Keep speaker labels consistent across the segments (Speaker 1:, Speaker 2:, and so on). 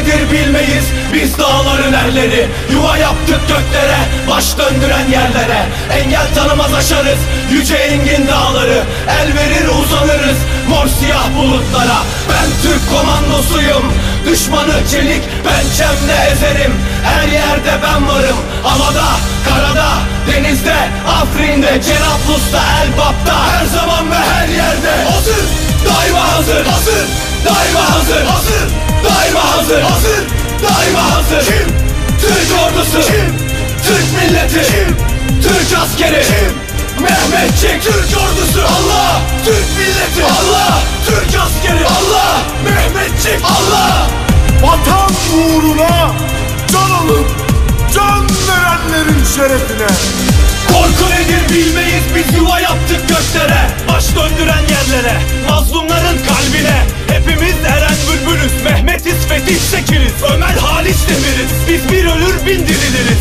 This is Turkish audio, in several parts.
Speaker 1: nedir bilmeyiz biz dağların erleri. Yuva yaptık göklere, baş döndüren yerlere. Engel tanımaz aşarız yüce engin dağları. El verir uzanırız mor siyah bulutlara. Ben Türk komandosuyum, düşmanı çelik pençemle ezerim. Her yerde ben varım, havada, karada, denizde, Afrin'de, Cerablus'ta, Elbap'ta. Her zaman ve her yerde hazır, daima hazır. Hazır, daima hazır. Hazır, daima hazır. Hazır, daima hazır. Kim? Türk ordusu. Kim? Türk milleti. Kim? Türk askeri. Kim? Mehmetçik. Türk ordusu. Allah. Türk milleti. Allah. Türk askeri. Allah. Mehmetçik. Allah.
Speaker 2: Vatan uğruna can alıp can verenlerin şerefine.
Speaker 1: Korku nedir bilmeyiz biz yuva yaptık göklere, baş döndüren yerlere, mazlumların kalbine. Hepimiz Eren Bülbülüz, Mehmetiz, Fetih Sekiliz, Ömer Halis Demir'iz. Biz bir ölür bin diriliriz.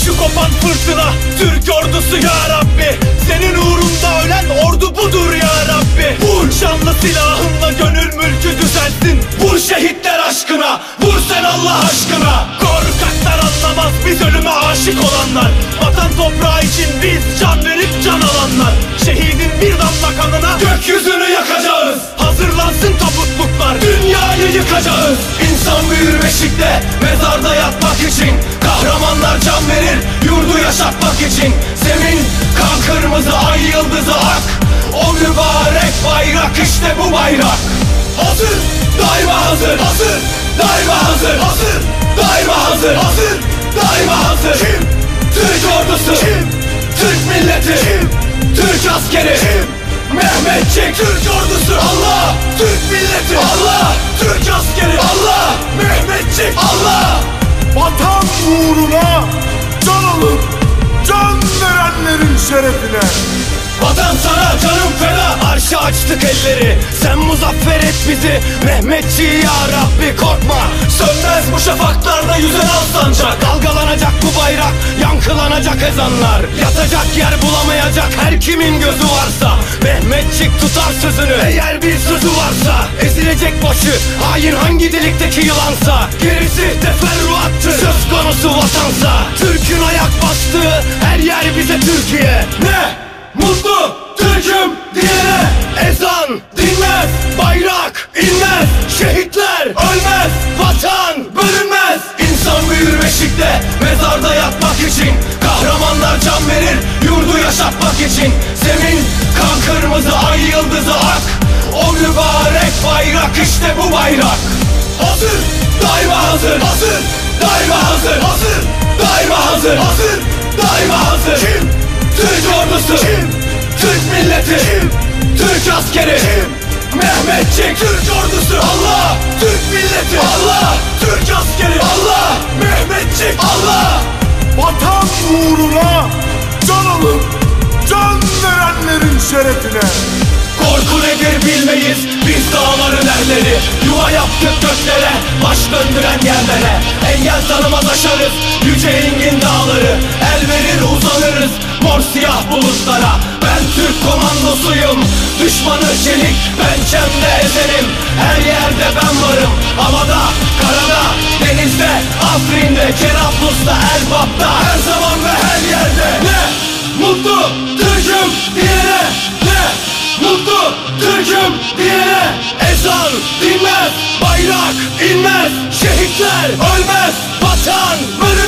Speaker 1: Şu kopan fırtına Türk ordusu ya Rabbi. Senin uğrunda ölen ordu budur ya Rabbi. Vur şanlı silahınla gönül mülkü düzelsin. Vur şehitler aşkına, vur sen Allah aşkına. Korkaklar anlamaz biz ölüme aşık olanlar. Vatan toprağı için biz can verip can alanlar. Şehidin bir damla kanına gökyüzünü yakacağız. Hazırlansın tabutluklar, dünyayı yıkacağız. İnsan büyür beşikte, mezarda yatmak için. Kahramanlar can verir, yurdu yaşatmak için. Zemin kan kırmızı, ay yıldızı ak. O mübarek bayrak, işte bu bayrak. Hazır, daima hazır. Hazır, daima hazır. Hazır, daima hazır. Hazır, daima hazır. Kim? Türk ordusu. Kim? Türk milleti. Kim? Türk askeri. Kim? Mehmetçik. Türk ordusu. Allah. Türk milleti. Allah. Türk askeri. Allah. Mehmetçik. Allah.
Speaker 2: Vatan uğruna can alıp can verenlerin şerefine.
Speaker 1: Vatan sana canım feda, arşa açtık elleri. Sen muzaffer et bizi Mehmetçi ya Rabbi. Korkma, sönmez bu şafaklarda yüzen al sancak. Dalgalanacak bu bayrak, yankılanacak ezanlar. Yatacak yer bulamayacak her kimin gözü varsa. Mehmetçik tutar sözünü eğer bir sözü varsa. Ezilecek başı hain hangi delikteki yılansa. Gerisi teferruattır söz konusu vatansa. Türk'ün ayak bastığı her yer bize Türkiye. Ne? Mutlu Türk'üm diyene ezan dinmez, bayrak inmez, şehitler ölmez, vatan bölünmez. İnsan büyür beşikte, mezarda yatmak için. Kahramanlar can verir, yurdu yaşatmak için. Zemin kan kırmızı, ay yıldızı ak. O mübarek bayrak, işte bu bayrak. Hazır, daima hazır. Hazır, daima hazır. Hazır, daima hazır. Hazır, daima hazır. Kim? Türk ordusu. Kim? Türk milleti. Kim? Türk askeri. Kim? Mehmetçik. Türk ordusu. Allah. Türk milleti. Allah. Türk askeri. Allah. Mehmetçik. Allah.
Speaker 2: Vatan uğruna can alıp can verenlerin şerefine.
Speaker 1: Korku nedir bilmeyiz biz dağların erleri. Yuva yaptık göklere, baş döndüren yerlere. Engel tanımaz aşarız yüce engin dağları. El verir uzanırız mor siyah bulutlara. Ben Türk komandosuyum, düşmanı çelik pençemle ezerim. Her yerde ben varım, havada, karada, denizde, Afrin'de, Cerablus'ta, Elbap'ta. Her zaman ve her yerde. Ne? Mutlu Türk'üm diyene. Ne? Mutlu Türk'üm diyene ezan dinmez, bayrak inmez, şehitler ölmez, vatan bölünmez.